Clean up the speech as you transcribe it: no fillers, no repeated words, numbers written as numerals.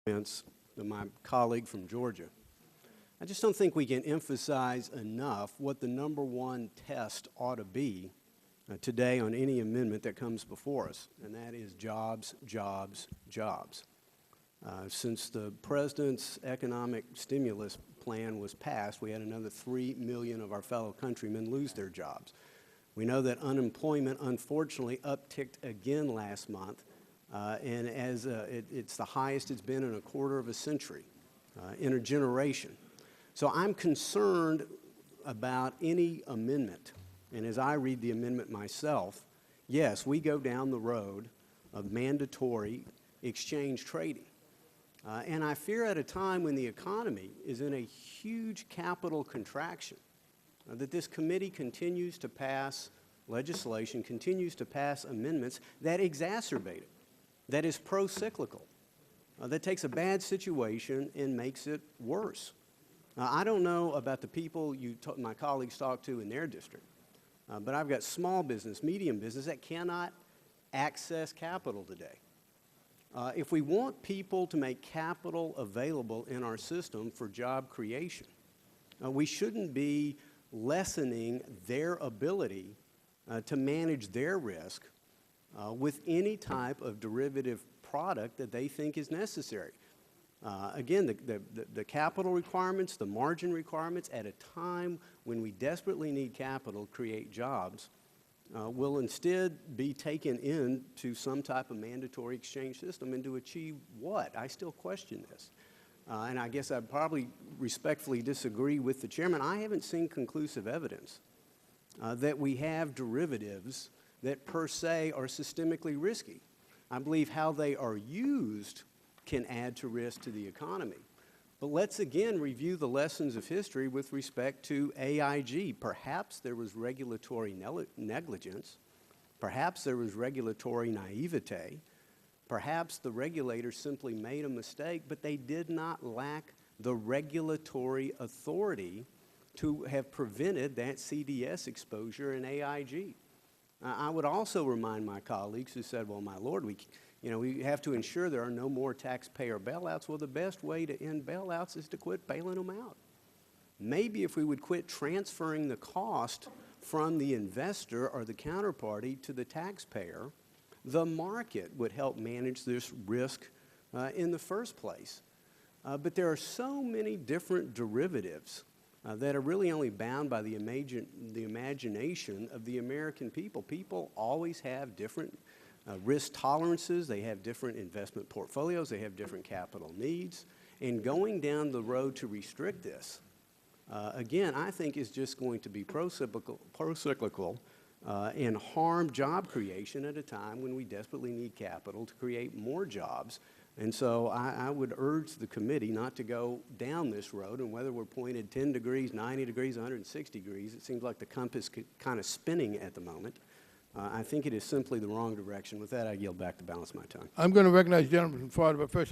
My colleague from Georgia. I just don't think we can emphasize enough what the #1 test ought to be today on any amendment that comes before us, and that is jobs, jobs, jobs. Since the President's economic stimulus plan was passed, we had another 3 million of our fellow countrymen lose their jobs. We know that unemployment, unfortunately, upticked again last month, and it's the highest it's been in a quarter of a century, in a generation. So I'm concerned about any amendment, and as I read the amendment myself, yes, we go down the road of mandatory exchange trading. And I fear at a time when the economy is in a huge capital contraction, that this committee continues to pass legislation, continues to pass amendments that exacerbate it, that is pro-cyclical, that takes a bad situation and makes it worse. I don't know about the people my colleagues talk to in their district, but I've got small business, medium business that cannot access capital today. If we want people to make capital available in our system for job creation, we shouldn't be lessening their ability to manage their risk with any type of derivative product that they think is necessary. Again, the capital requirements, the margin requirements at a time when we desperately need capital to create jobs will instead be taken into some type of mandatory exchange system, and to achieve what? I still question this. And I guess I'd probably respectfully disagree with the chairman. I haven't seen conclusive evidence that we have derivatives that per se are systemically risky. I believe how they are used can add to risk to the economy. But let's again review the lessons of history with respect to AIG. Perhaps there was regulatory negligence. Perhaps there was regulatory naivete. Perhaps the regulators simply made a mistake, but they did not lack the regulatory authority to have prevented that CDS exposure in AIG. I would also remind my colleagues who said, well, my Lord, we have to ensure there are no more taxpayer bailouts. Well, the best way to end bailouts is to quit bailing them out. Maybe if we would quit transferring the cost from the investor or the counterparty to the taxpayer, the market would help manage this risk in the first place. But there are so many different derivatives that are really only bound by the imagination of the American people. People always have different risk tolerances, they have different investment portfolios, they have different capital needs, and going down the road to restrict this, again, I think is just going to be pro-cyclical and harm job creation at a time when we desperately need capital to create more jobs. And so I would urge the committee not to go down this road, and whether we're pointed 10 degrees, 90 degrees, 160 degrees, it seems like the compass is kind of spinning at the moment. I think it is simply the wrong direction. With that, I yield back the balance of my time. I'm going to recognize the gentleman from Florida, but first